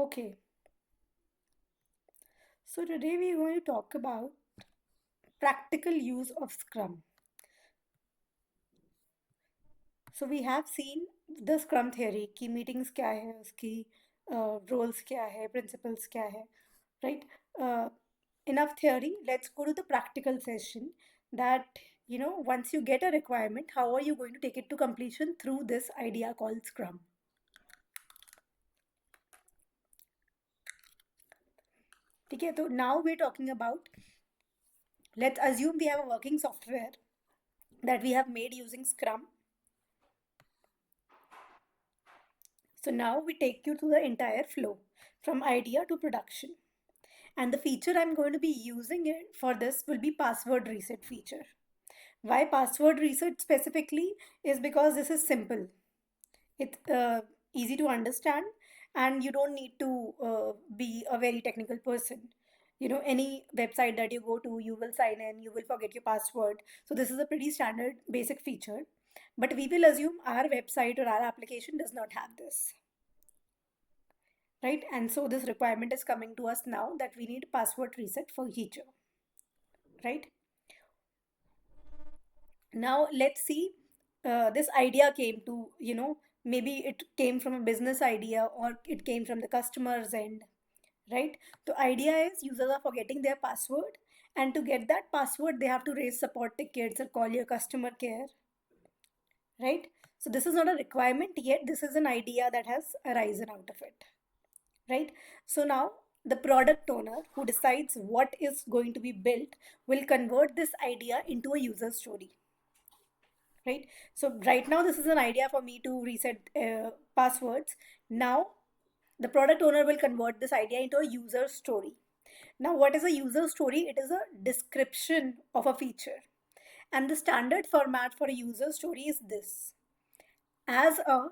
Okay, so today we're going to talk about practical use of Scrum. So we have seen the Scrum theory कि meetings क्या है उसकी roles क्या है principles क्या है right. uh, Enough theory, let's go to the practical session that once you get a requirement, how are you going to take it to completion through this idea called Scrum. ठीक है, तो now we're talking about, let's assume we have a working software that we have made using Scrum. So now we take you through the entire flow from idea to production. And the feature I'm going to be using it for this will be password reset feature. Why password reset specifically is because this is simple. It's easy to understand and you don't need to be a very technical person. Any website that you go to, you will sign in, you will forget your password. So this is a pretty standard basic feature. But we will assume our website or our application does not have this, right? And so this requirement is coming to us now that we need password reset for feature, right? Now let's see, this idea came to, maybe it came from a business idea or it came from the customer's end, right? The idea is users are forgetting their password, and to get that password they have to raise support tickets or call your customer care, right? So this is not a requirement yet, this is an idea that has arisen out of it, right? So now the product owner who decides what is going to be built will convert this idea into a user story, right? So right now this is an idea for me to reset passwords. Now the product owner will convert this idea into a user story. Now what is a user story? It is a description of a feature, and the standard format for a user story is this: as a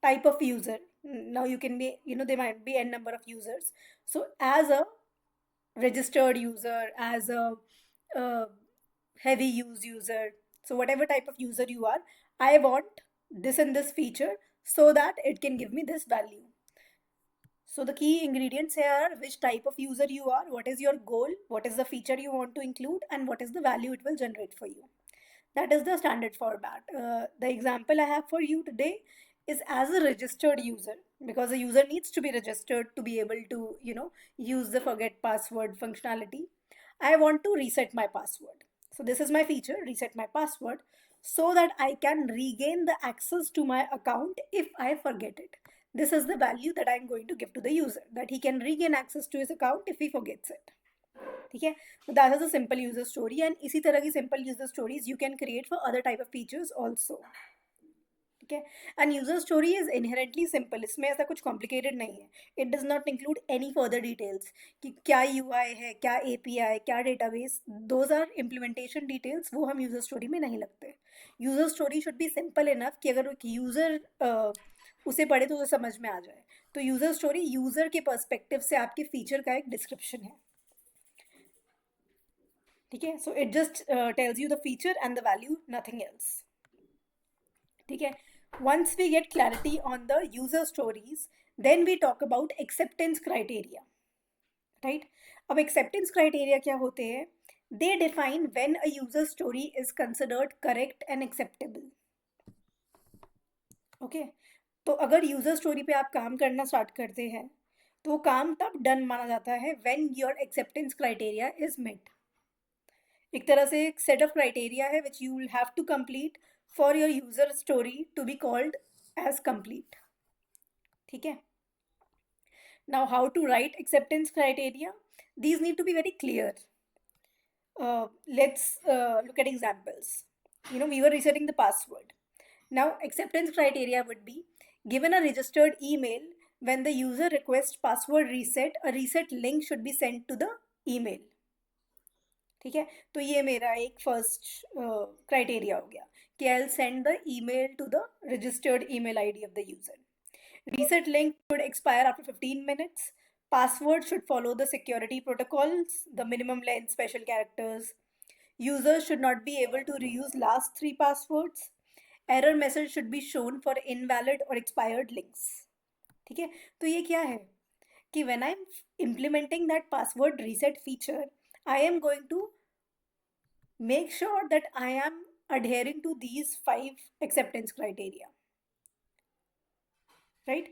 type of user. Now you can be, there might be n number of users. So as a registered user, as a uh, heavy use user, so whatever type of user you are, I want this and this feature so that it can give me this value. So the key ingredients here are which type of user you are, what is your goal, what is the feature you want to include, and what is the value it will generate for you. That is the standard format. The example I have for you today is as a registered user, because a user needs to be registered to be able to, use the forget password functionality. I want to reset my password. So this is my feature, reset my password, so that I can regain the access to my account if I forget it. This is the value that I'm going to give to the user, that he can regain access to his account if he forgets it. ठीक है, so that is a simple user story, and इसी तरह की simple user stories you can create for other type of features also. ठीक है, and user story is inherently simple, इसमें ऐसा कुछ complicated नहीं है. It does not include any further details कि क्या UI है, क्या API, क्या database. Those are implementation details, वो हम user story में नहीं लगते. User story should be simple enough कि अगर एक user उसे पढ़े तो उसे समझ में आ जाए. तो user story user के perspective से आपके feature का एक description है. ठीक है, so it just tells you the feature and the value, nothing else. ठीक है, once we get clarity on the user stories, then we talk about acceptance criteria, right? अब acceptance criteria क्या होते हैं? They define when a user story is considered correct and acceptable. okay, तो अगर user story पे आप काम करना start करते हैं तो काम तब done माना जाता है when your acceptance criteria is met. एक तरह से एक सेट ऑफ क्राइटेरिया है which you will have to complete for your user story to be called as complete. ठीक है, now how to write acceptance criteria, these need to be very clear. Let's look at examples. We were resetting the password. Now acceptance criteria would be: given a registered email, when the user requests password reset, a reset link should be sent to the email. ठीक है, तो ये मेरा एक first criteria हो गया कि I will send the email to the registered email ID of the user. Reset link should expire after 15 minutes. Password should follow the security protocols, the minimum length, special characters. Users should not be able to reuse last 3 passwords. Error message should be shown for invalid or expired links. ठीक है, तो ये क्या है? कि when I'm implementing that password reset feature, I am going to make sure that I am adhering to these 5 acceptance criteria, right?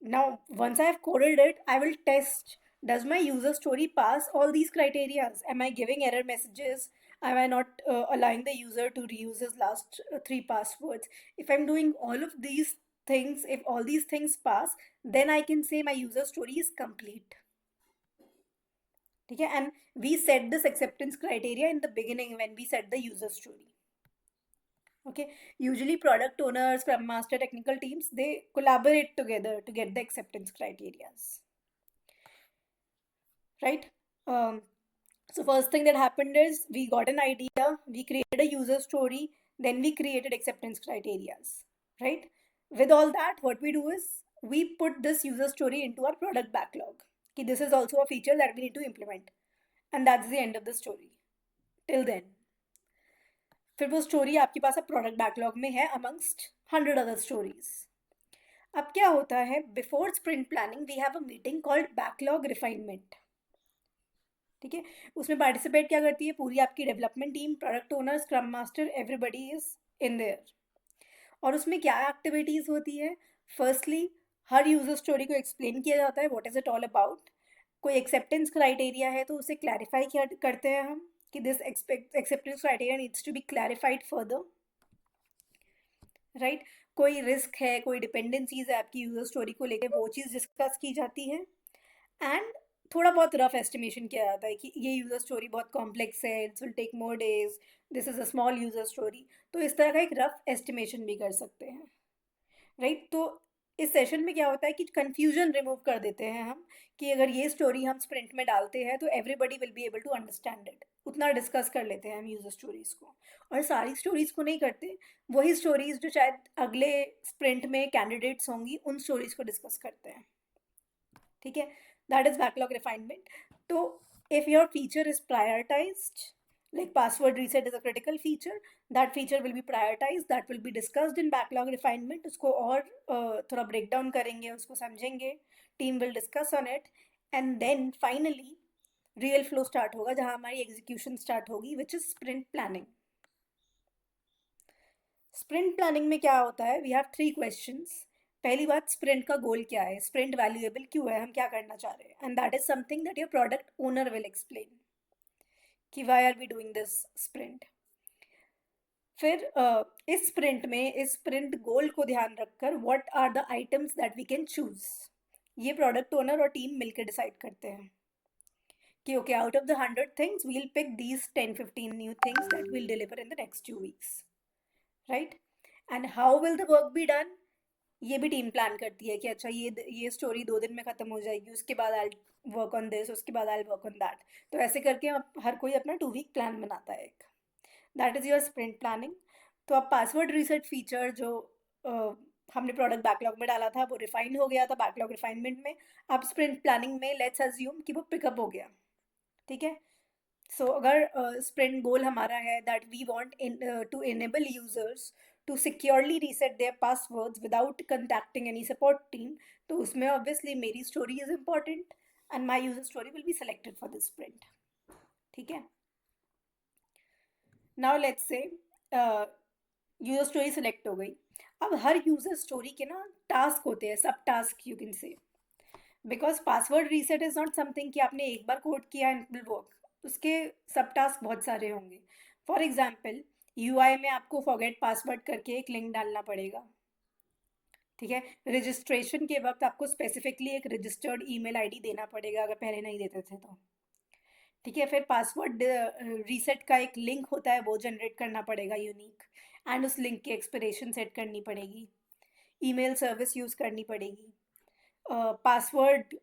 Now, once I have coded it, I will test, does my user story pass all these criteria? Am I giving error messages? Am I not allowing the user to reuse his last 3 passwords? If I'm doing all of these things, if all these things pass, then I can say my user story is complete. Okay, and we set this acceptance criteria in the beginning when we set the user story. Okay, usually product owners, scrum master, technical teams, they collaborate together to get the acceptance criteria, right? um, so first thing that happened is we got an idea, we created a user story, then we created acceptance criteria, right? With all that, what we do is we put this user story into our product backlog. Okay, this is also a feature that we need to implement, and that's the end of the story. Till then, फिर वो story आपके पास अब product backlog में है amongst 100 other stories. अब क्या होता है, before sprint planning we have a meeting called backlog refinement. ठीक है, उसमें पार्टिसिपेट क्या करती है, पूरी आपकी development team, product owner, scrum master, everybody is in there. और उसमें क्या एक्टिविटीज़ होती है, फर्स्टली हर यूज़र स्टोरी को एक्सप्लेन किया जाता है, what is it all about. कोई एक्सेप्टेंस क्राइटेरिया है तो उसे क्लैरिफाई किया करते हैं हम कि this acceptance criteria needs to be clarified further, right? कोई रिस्क है, कोई डिपेंडेंसीज है आपकी यूज़र स्टोरी को लेकर, वो चीज़ डिस्कस की जाती है. एंड थोड़ा बहुत रफ एस्टिमेशन किया जाता है कि ये यूज़र स्टोरी बहुत कॉम्प्लेक्स है, it's will take more days, this is a small user story. तो इस तरह का एक रफ एस्टिमेशन भी कर सकते हैं, राइट? तो इस सेशन में क्या होता है कि कंफ्यूजन रिमूव कर देते हैं हम, कि अगर ये स्टोरी हम स्प्रिंट में डालते हैं तो everybody will be able to understand it. उतना डिस्कस कर लेते हैं हम यूज़र स्टोरीज़ को, और सारी स्टोरीज़ को नहीं करते. वही स्टोरीज़ जो शायद अगले स्प्रिंट में कैंडिडेट्स होंगी, उन स्टोरीज़ को डिस्कस करते हैं. ठीक है, दैट इज़ बैकलॉग रिफाइनमेंट. तो if your feature is prioritised, like password reset is a critical feature, that feature will be prioritized, that will be discussed in backlog refinement. उसको और थोड़ा break down करेंगे, उसको समझेंगे, team will discuss on it, and then finally real flow start होगा, जहाँ हमारी execution start होगी, which is sprint planning. sprint planning में क्या होता है, we have 3 questions. पहली बात, स्प्रिंट का गोल क्या है, स्प्रिंट वैल्यूएबल क्यों है, हम क्या करना चाह रहे हैं, and that is something that your product owner will explain कि why are we doing this sprint. फिर इस स्प्रिंट में, इस स्प्रिंट गोल को ध्यान रखकर, what are the items that we can choose, ये प्रोडक्ट ओनर और टीम मिलकर डिसाइड करते हैं कि okay, out of the 100 things we will pick these 10-15 new things that will deliver in the next 2 weeks, right? And how will the work be done, ये भी team plan करती है कि अच्छा ये स्टोरी 2 दिन में ख़त्म हो जाएगी, उसके बाद आई वर्क ऑन दिस, उसके बाद आई वर्क ऑन दैट. तो ऐसे करके हर कोई अपना 2 week प्लान बनाता है एक. That is your sprint planning. तो अब पासवर्ड रीसेट फीचर जो हमने प्रोडक्ट बैकलॉग में डाला था, वो रिफाइन हो गया था बैकलॉग रिफाइनमेंट में. अब स्प्रिंट प्लानिंग में लेट्स अज्यूम कि वो पिकअप हो गया. ठीक है, सो अगर स्प्रिंट गोल हमारा है that we want to enable users to securely reset their passwords without contacting any support team, तो उसमें obviously मेरी story is important and my user story will be selected for this sprint. ठीक है, now let's say user story select हो गई. अब हर user story के ना टास्क होते हैं, सब task you can say, because password reset is not something कि आपने एक बार कोड किया and will work. उसके सब टास्क बहुत सारे होंगे. फॉर एग्जाम्पल, यूआई में आपको फॉरगेट पासवर्ड करके एक लिंक डालना पड़ेगा. ठीक है, रजिस्ट्रेशन के वक्त आपको स्पेसिफिकली एक रजिस्टर्ड ईमेल आईडी देना पड़ेगा, अगर पहले नहीं देते थे तो. ठीक है, फिर पासवर्ड रीसेट का एक लिंक होता है, वो जनरेट करना पड़ेगा यूनिक, एंड उस लिंक की एक्सपिरेशन सेट करनी पड़ेगी, ईमेल सर्विस यूज़ करनी पड़ेगी, पासवर्ड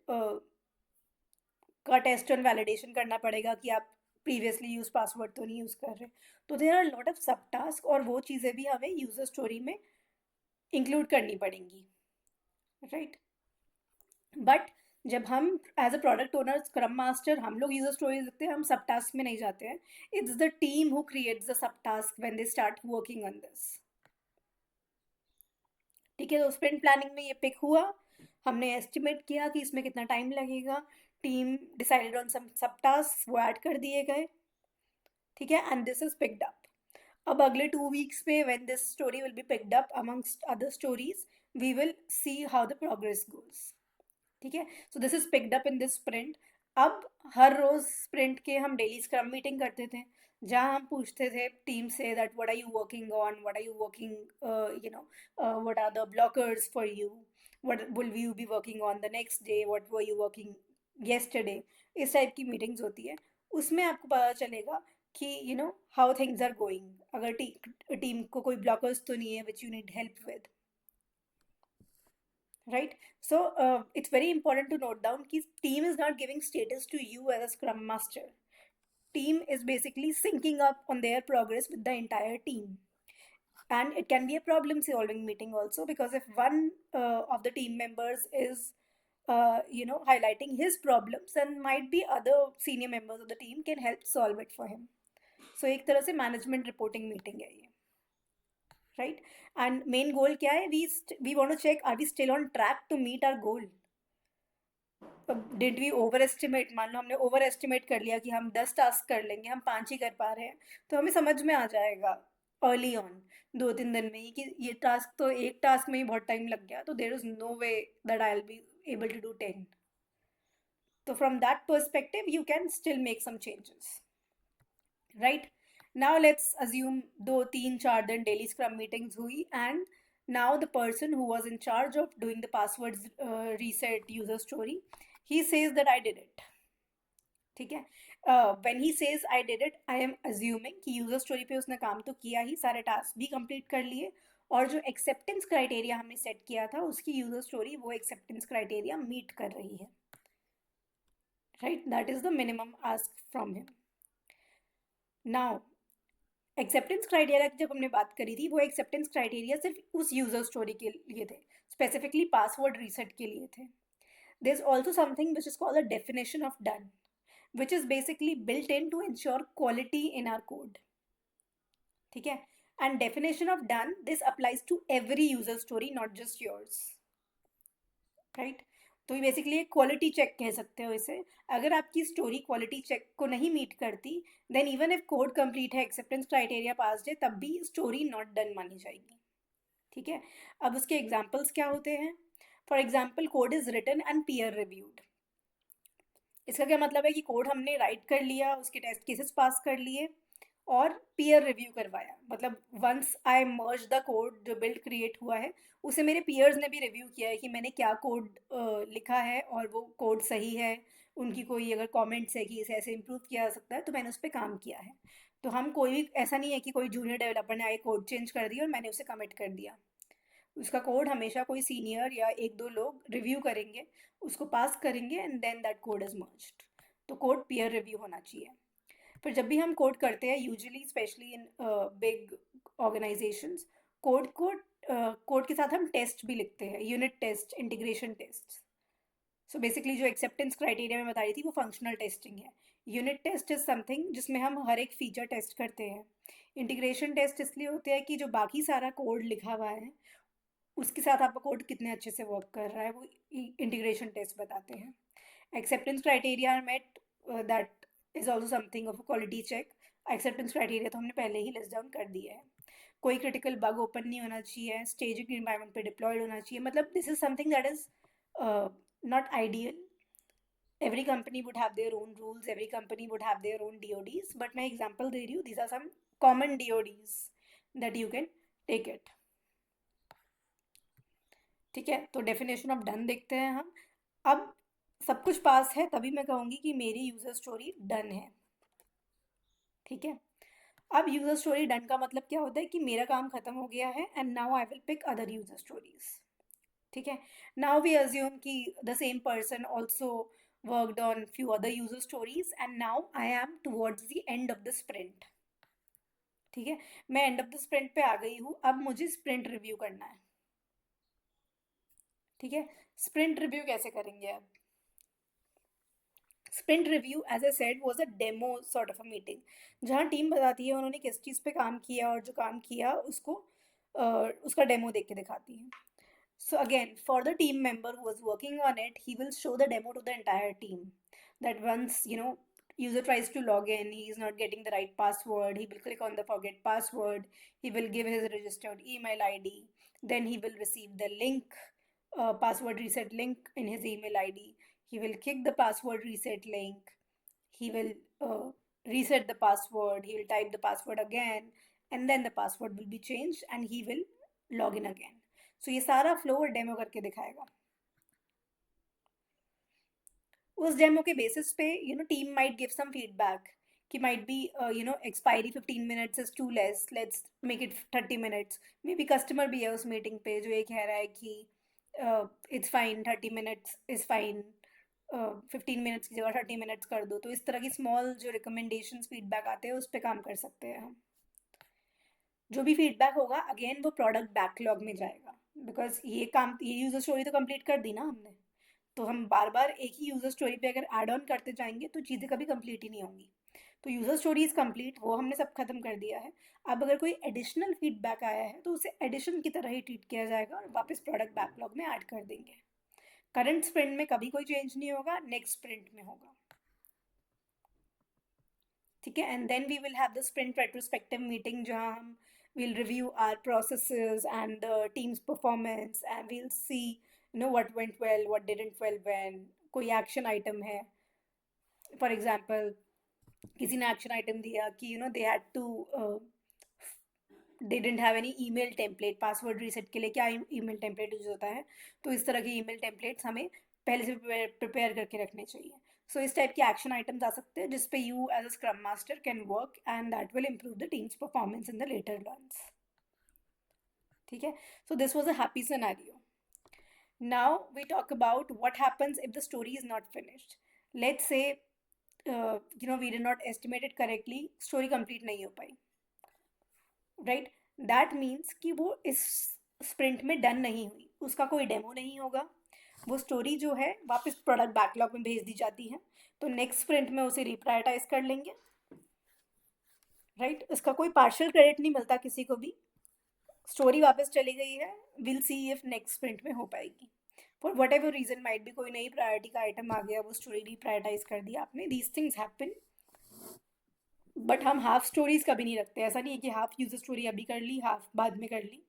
का टेस्ट एंड वैलिडेशन करना पड़ेगा कि आप प्रीवियसली यूज पासवर्ड तो नहीं यूज़ कर रहे. तो देयर आर लॉट ऑफ सब टास्क, और वो चीज़ें भी हमें यूज़र स्टोरी में इंक्लूड करनी पड़ेंगी, राइट? बट जब हम as a product owner, scrum master, हम लोग यूज़र स्टोरी लिखते हैं, हम सब टास्क में नहीं जाते हैं. It's the team who creates the sub task when they start working on this. ठीक है, तो स्प्रिंट प्लानिंग में ये पिक हुआ, हमने एस्टिमेट किया कि इसमें कितना टाइम लगेगा, टीम डिसाइडेड ऑन सम सब टास्क, वो ऐड कर दिए गए, ठीक है, and this is picked up. अब अगले 2 वीक्स पे when this story will be picked up amongst other stories, we will see how the progress goes, ठीक है। So this is picked up in this sprint. अब हर रोज sprint के हम daily scrum meeting करते थे, जहाँ हम पूछते थे टीम से that what are you working on, what are you working, you know, what are the blockers for you, what will you be working on the next day, what were you working yesterday. इस type की meetings होती है, उसमें आपको पता चलेगा कि you know how things are going, अगर टीम को कोई ब्लॉकर्स तो नहीं है which you need help with, right? So it's very important to note down कि team is not giving status to you as a scrum master. Team is basically syncing up on their progress with the entire team, and it can be a problem solving meeting also, because if one of the team members is you know, highlighting his problems, then might be other senior members of the team can help solve it for him. So एक तरह से management reporting meeting है ये, right? And main goal क्या है, we want to check are we still on track to meet our goal. Did we over estimate, मान लो हमने ओवर एस्टिमेट कर लिया कि हम 10 टास्क कर लेंगे, हम 5 ही कर पा रहे हैं, तो हमें समझ में आ जाएगा अर्ली ऑन 2-3 दिन में ही कि ये टास्क तो एक टास्क में ही बहुत टाइम लग गया, तो there is no way that I will be able to do 10। तो from that perspective you can still make some changes, right? Now let's assume 2-3-4 दिन डेली स्क्रम मीटिंग्स हुई, and now the person who was in charge of doing the passwords reset user story, he says that I did it, ठीक है। When he says I did it, I am assuming कि user story पे उसने काम तो किया ही, सारे task भी कंप्लीट कर लिए, और जो एक्सेप्टेंस क्राइटेरिया हमने सेट किया था उसकी यूजर स्टोरी वो एक्सेप्टेंस क्राइटेरिया मीट कर रही है, right? That is the minimum ask from him. Now acceptance criteria की जब हमने बात करी थी, वो एक्सेप्टेंस क्राइटेरिया सिर्फ उस यूजर स्टोरी के लिए थे, स्पेसिफिकली पासवर्ड रीसेट के लिए थे। There is also something which is called a definition of done, which is basically built in to ensure quality in our code, ठीक है। and definition of done, this applies to every user story, not just yours, right? तो ये basically एक quality check कह सकते हो इसे। अगर आपकी स्टोरी क्वालिटी चेक को नहीं मीट करती, then even if code complete है, एक्सेप्टेंस क्राइटेरिया पास है, तब भी स्टोरी नॉट डन मानी जाएगी, ठीक है। अब उसके एग्जाम्पल्स क्या होते हैं? For example, code is written and peer reviewed. इसका क्या मतलब है कि कोड हमने राइट कर लिया, उसके टेस्ट केसेस पास कर लिए और पीयर रिव्यू करवाया, मतलब once I merge the code, जो बिल्ड क्रिएट हुआ है उसे मेरे पीयर्स ने भी रिव्यू किया है कि मैंने क्या कोड लिखा है और वो कोड सही है, उनकी कोई अगर कमेंट्स है कि इसे ऐसे इम्प्रूव किया जा सकता है, तो मैंने उस पर काम किया है। तो हम कोई भी ऐसा नहीं है कि कोई जूनियर डेवलपर ने आए कोड चेंज कर दिया और मैंने उसे कमिट कर दिया। उसका कोड हमेशा कोई सीनियर या 1-2 लोग रिव्यू करेंगे, उसको पास करेंगे, and then that code is merged. तो कोड पीयर रिव्यू होना चाहिए। फिर जब भी हम कोड करते हैं, usually specially in big organisations, code के साथ हम टेस्ट भी लिखते हैं, unit test, integration test. So basically जो एक्सेप्टेंस क्राइटेरिया में बता रही थी वो फंक्शनल टेस्टिंग है। यूनिट टेस्ट इज समथिंग जिसमें हम हर एक फीचर टेस्ट करते हैं। इंटीग्रेशन टेस्ट इसलिए होते हैं कि जो बाकी सारा कोड लिखा हुआ है उसके साथ आपका कोड कितने अच्छे से वर्क कर रहा है, वो इंटीग्रेशन टेस्ट बताते हैं। Acceptance criteria met, that is also something of quality check. Acceptance criteria तो हमने पहले ही लिस्ट डाउन कर दिया है। कोई क्रिटिकल बग ओपन नहीं होना चाहिए, स्टेजिंग इन्वायरमेंट पे डिप्लॉयड होना चाहिए, मतलब this is something that is not ideal. Every company would have their own rules, every company would have their own DODs, but मैं एग्जाम्पल दे रही हूँ, these are some common DODs that you can take it, ठीक है। तो definition of done देखते हैं हम। अब सब कुछ पास है तभी मैं कहूँगी कि मेरी यूजर स्टोरी डन है, ठीक है। अब यूजर स्टोरी डन का मतलब क्या होता है कि मेरा काम खत्म हो गया है, and now I will pick other user stories, ठीक है। नाउ वी अज्यूम कि the same person also worked on few other user stories, and now I am towards the end of the sprint, ठीक है। मैं and of the sprint पे आ गई हूँ, अब मुझे स्प्रिंट रिव्यू करना है, ठीक है। स्प्रिंट रिव्यू कैसे करेंगे? अब sprint review as I said was a demo sort of a meeting, जहाँ टीम बताती है उन्होंने किस चीज़ पे काम किया और जो काम किया उसको उसका डेमो देख के दिखाती है। So again, for the team member who was working on it, he will show the demo to the entire team. That once, user tries to log in, he is not getting the right password, he will click on the forget password, he will give his registered email ID, then he will receive the link, password reset link in his email ID. He will click the password reset link, he will reset the password, he will type the password again, and then the password will be changed and he will log in again. So ये सारा flow वो demo करके दिखाएगा. उस demo के basis पे team might give some feedback कि might be expiry 15 minutes is too less, let's make it 30 minutes. Maybe customer भी है उस मीटिंग पे जो ये कह रहा है कि it's fine, 30 minutes is fine, 15 minutes की जगह 30 मिनट्स कर दो. तो इस तरह की स्मॉल जो रिकमेंडेशन फीडबैक आते हैं उस पर काम कर सकते हैं हम. जो भी फीडबैक होगा अगेन वो प्रोडक्ट बैकलॉग में जाएगा, बिकॉज ये यूजर स्टोरी तो कंप्लीट कर दी ना हमने. तो हम बार बार एक ही यूजर स्टोरी पे अगर ऐड ऑन करते जाएंगे तो चीज़ें कभी कंप्लीट ही नहीं होंगी. तो यूजर स्टोरी इज़ कंप्लीट, वो हमने सब खत्म कर दिया है. अब अगर कोई एडिशनल फीडबैक आया है तो उसे एडिशन की तरह ही ट्रीट किया जाएगा और वापस प्रोडक्ट बैकलॉग में ऐड कर देंगे. करंट स्प्रिंट में कभी कोई चेंज नहीं होगा, नेक्स्ट स्प्रिंट में होगा. ठीक है. And then we will have the sprint retrospective meeting जहाँ हम we'll review our processes and the team's performance and we'll see what went well, what didn't well, when कोई action item है. For example, किसी ने action item दिया कि they had to they didn't have any email template. Password reset के लिए क्या email template use होता है, तो इस तरह के ईमेल टेम्पलेट्स हमें पहले से प्रिपेयर करके रखने चाहिए. सो इस टाइप के एक्शन आइटम्स आ सकते हैं जिस पे you as a scrum master can work and that will improve the team's performance in the later runs. ठीक है. So this was a happy scenario. Now we talk about what happens if the story is not finished. Let's say we did not estimated correctly, story complete नहीं हो पाई. Right. That means कि वो इस sprint में done नहीं हुई, उसका कोई डेमो नहीं होगा. वो स्टोरी जो है वापस प्रोडक्ट बैकलॉग में भेज दी जाती है. तो नेक्स्ट स्प्रिंट में उसे रिप्रायोरिटाइज कर लेंगे. राइट. उसका कोई पार्शियल क्रेडिट नहीं मिलता किसी को भी. स्टोरी वापस चली गई है, will see if next sprint में हो पाएगी. For whatever reason, might भी कोई नई प्रायोरिटी का आइटम आ गया, वो स्टोरी रिप्रायोरिटाइज कर दिया आपने. These things happen. बट हम हाफ स्टोरीज कभी नहीं रखते. ऐसा नहीं है कि हाफ यूजर स्टोरी अभी कर ली, हाफ बाद में कर ली.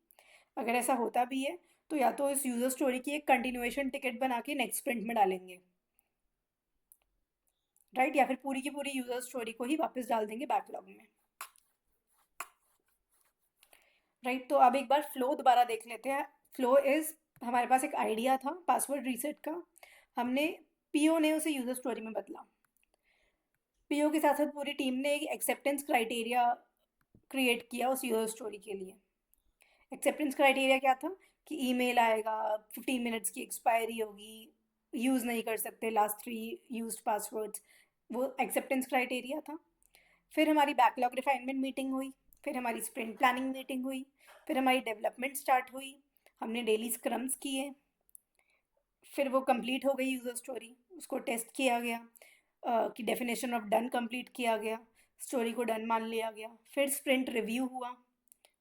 अगर ऐसा होता भी है तो या तो इस यूजर स्टोरी की एक कंटिन्यूएशन टिकट बना के नेक्स्ट स्प्रिंट में डालेंगे. राइट. या फिर पूरी की पूरी यूजर स्टोरी को ही वापस डाल देंगे बैकलॉग में. राइट. तो अब एक बार फ्लो दोबारा देख लेते हैं. फ्लो इज, हमारे पास एक आइडिया था पासवर्ड रीसेट का, हमने पीओ ने उसे यूजर स्टोरी में बदला. पीओ के साथ साथ पूरी टीम ने एक एक्सेप्टेंस क्राइटेरिया क्रिएट किया उस यूजर स्टोरी के लिए. एक्सेप्टेंस क्राइटेरिया क्या था कि ईमेल आएगा, 15 मिनट्स की एक्सपायरी होगी, यूज़ नहीं कर सकते लास्ट 3 यूज्ड पासवर्ड्स. वो एक्सेप्टेंस क्राइटेरिया था. फिर हमारी बैकलॉग रिफाइनमेंट मीटिंग हुई, फिर हमारी स्प्रिंट प्लानिंग मीटिंग हुई, फिर हमारी डेवलपमेंट स्टार्ट हुई, हमने डेली स्क्रम्स किए, फिर वो कंप्लीट हो गई यूज़र स्टोरी, उसको टेस्ट किया गया कि डेफिनेशन ऑफ डन कंप्लीट किया गया, स्टोरी को डन मान लिया गया. फिर स्प्रिंट रिव्यू हुआ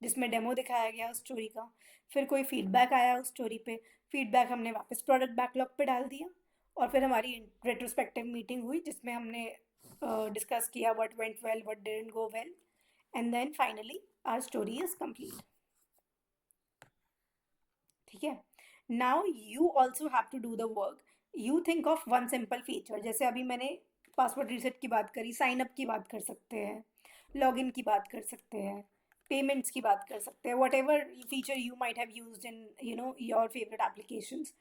जिसमें डेमो दिखाया गया उस स्टोरी का. फिर कोई फीडबैक आया उस स्टोरी पे, फीडबैक हमने वापस प्रोडक्ट बैकलॉग पे डाल दिया. और फिर हमारी रेट्रोस्पेक्टिव मीटिंग हुई जिसमें हमने डिस्कस किया what went well, what didn't go well, and then finally our story is complete. ठीक है. Now you also have to do the work. You think of one simple feature. जैसे अभी मैंने password reset की बात करी, sign up की बात कर सकते हैं, लॉगिन की बात कर सकते हैं, पेमेंट्स की बात कर सकते हैं. What ever feature you might have used in your favourite applications,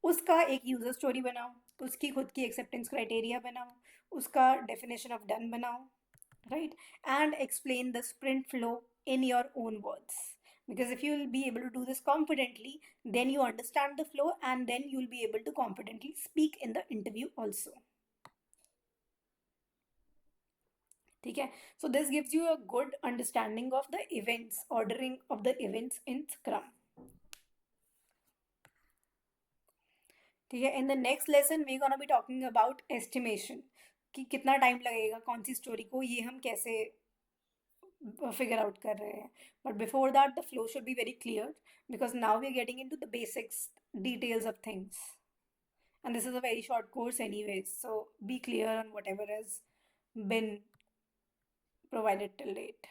उसका एक यूज़र स्टोरी बनाओ, उसकी खुद की एक्सेप्टेंस क्राइटेरिया बनाओ, उसका डेफिनेशन ऑफ डन बनाओ. Right. And explain the sprint flow in your own words, because if you will be able to do this confidently, then you understand the flow and then you will be able to confidently speak in the interview also. ठीक है. So this gives you a good understanding of the events, ordering of the events in Scrum. ठीक है. In the next lesson we're gonna be talking about estimation, कि कितना time लगेगा कौन सी story को, ये हम कैसे figure out कर रहे हैं. But before that, the flow should be very clear, because now we are getting into the basics, details of things. And this is a very short course anyways, so be clear on whatever has been provided till date.